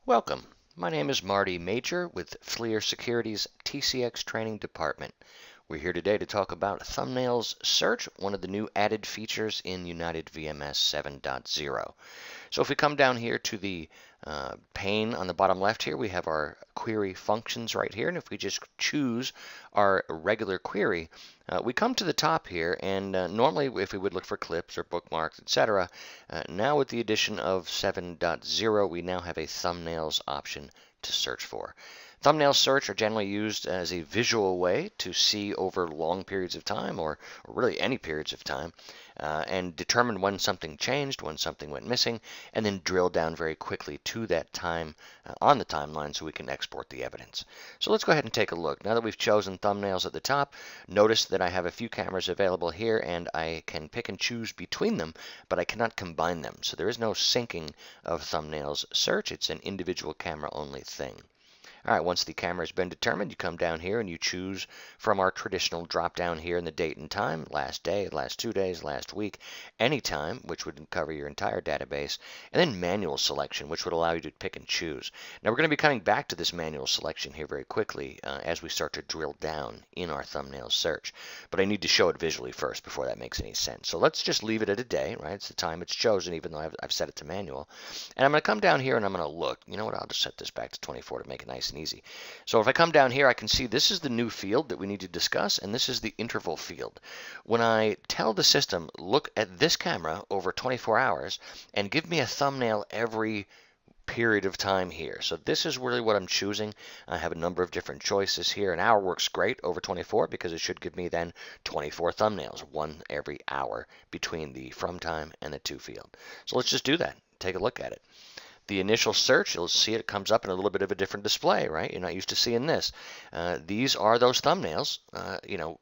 Welcome. My name is Marty Major with FLIR Security's TCX Training Department. We're here today to talk about Thumbnails Search, one of the new added features in United VMS 7.0. So if we come down here to the pane on the bottom left here, we have our query functions right here. And if we just choose our regular query, we come to the top here, and normally if we would look for clips or bookmarks, etc., now with the addition of 7.0, we now have a thumbnails option to search for. Thumbnail search are generally used as a visual way to see over long periods of time, or really any periods of time, and determine when something changed, when something went missing, and then drill down very quickly to that time on the timeline so we can export the evidence. So let's go ahead and take a look. Now that we've chosen thumbnails at the top, notice that I have a few cameras available here, and I can pick and choose between them, but I cannot combine them. So there is no syncing of thumbnails search. It's an individual camera only thing. All right, once the camera has been determined, you come down here and you choose from our traditional drop down here in the date and time, last day, last 2 days, last week, any time, which would cover your entire database, and then manual selection, which would allow you to pick and choose. Now we're going to be coming back to this manual selection here very quickly as we start to drill down in our thumbnail search. But I need to show it visually first before that makes any sense. So let's just leave it at a day, right? It's the time it's chosen, even though I've set it to manual. And I'm going to come down here and I'm going to look. You know what? I'll just set this back to 24 to make it nice and easy. So if I come down here, I can see this is the new field that we need to discuss, and this is the interval field. When I tell the system, look at this camera over 24 hours and give me a thumbnail every period of time here. So this is really what I'm choosing. I have a number of different choices here. An hour works great over 24 because it should give me then 24 thumbnails, one every hour between the from time and the to field. So let's just do that. Take a look at it. The initial search, you'll see it comes up in a little bit of a different display, right? You're not used to seeing this. These are those thumbnails,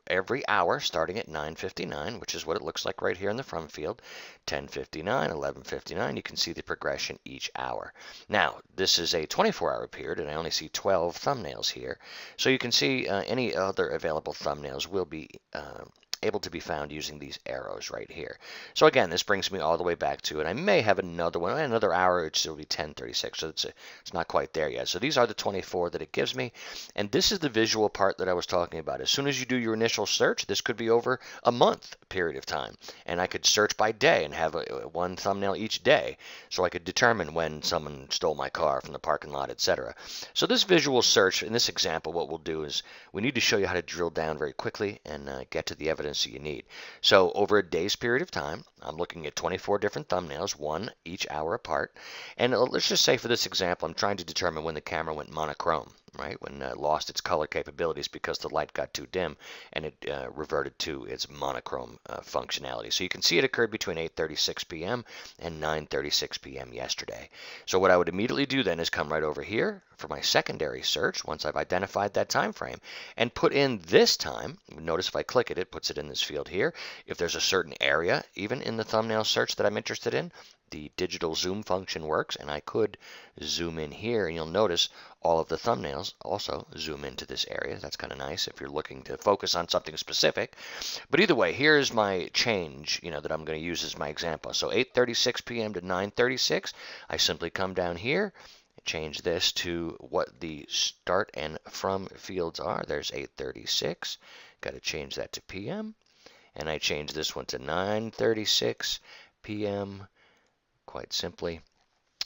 every hour starting at 9:59, which is what it looks like right here in the from field. 10:59, 11:59, you can see the progression each hour. Now, this is a 24-hour period, and I only see 12 thumbnails here. So you can see any other available thumbnails will be able to be found using these arrows right here. So again, this brings me all the way back to, and I may have another one, another hour, which will be 10:36, so it's not quite there yet. So these are the 24 that it gives me, and this is the visual part that I was talking about. As soon as you do your initial search, this could be over a month period of time, and I could search by day and have one thumbnail each day, so I could determine when someone stole my car from the parking lot, etc. So this visual search, in this example, what we'll do is we need to show you how to drill down very quickly and get to the evidence that you need. So over a day's period of time, I'm looking at 24 different thumbnails, one each hour apart. And let's just say for this example, I'm trying to determine when the camera went monochrome, right? When it lost its color capabilities because the light got too dim and it reverted to its monochrome functionality. So you can see it occurred between 8:36 p.m. and 9:36 p.m. yesterday. So what I would immediately do then is come right over here for my secondary search once I've identified that time frame and put in this time. Notice if I click it, it puts it in this field here. If there's a certain area, even in the thumbnail search that I'm interested in, the digital zoom function works, and I could zoom in here, and you'll notice all of the thumbnails also zoom into this area. That's kind of nice if you're looking to focus on something specific. But either way, here's my change, that I'm going to use as my example. So 8:36 p.m. to 9:36, I simply come down here, change this to what the start and from fields are. There's 8:36. Got to change that to p.m. And I change this one to 9:36 p.m. quite simply.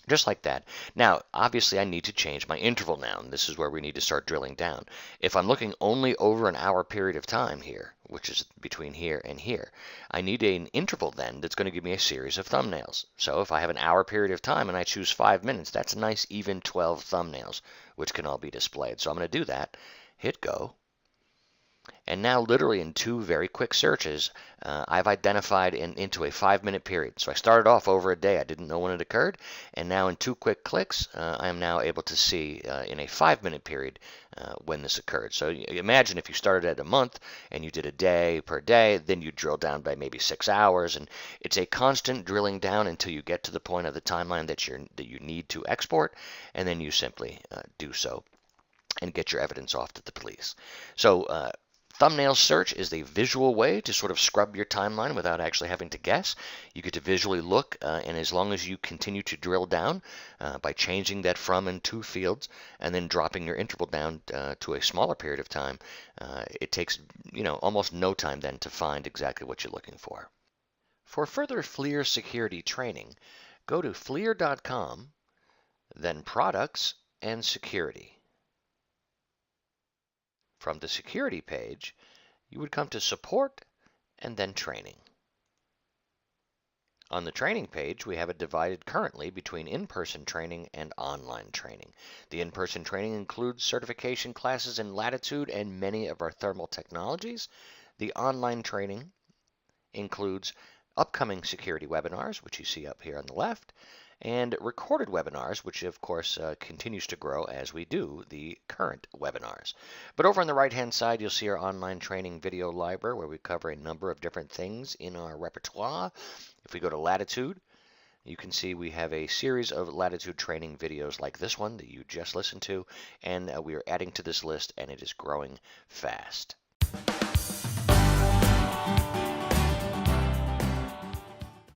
Just like that. Now, obviously, I need to change my interval now. And this is where we need to start drilling down. If I'm looking only over an hour period of time here, which is between here and here, I need an interval then that's going to give me a series of thumbnails. So if I have an hour period of time and I choose 5 minutes, that's a nice even 12 thumbnails, which can all be displayed. So I'm going to do that. Hit go. And now literally in 2 very quick searches, I've identified into a 5-minute period. So I started off over a day. I didn't know when it occurred. And now in 2 quick clicks, I am now able to see in a 5-minute period when this occurred. So imagine if you started at a month and you did a day per day, then you drill down by maybe 6 hours. And it's a constant drilling down until you get to the point of the timeline that you need to export. And then you simply do so and get your evidence off to the police. So Thumbnail search is the visual way to sort of scrub your timeline without actually having to guess. You get to visually look, and as long as you continue to drill down by changing that from and to fields, and then dropping your interval down to a smaller period of time, it takes almost no time then to find exactly what you're looking for. For further FLIR security training, go to FLIR.com, then Products and Security. From the Security page, you would come to Support and then Training. On the training page, we have it divided currently between in-person training and online training. The in-person training includes certification classes in Latitude and many of our thermal technologies. The online training includes upcoming security webinars, which you see up here on the left, and recorded webinars, which of course continues to grow as we do the current webinars. But over on the right-hand side, you'll see our online training video library where we cover a number of different things in our repertoire. If we go to Latitude, you can see we have a series of Latitude training videos like this one that you just listened to, and we are adding to this list, and it is growing fast.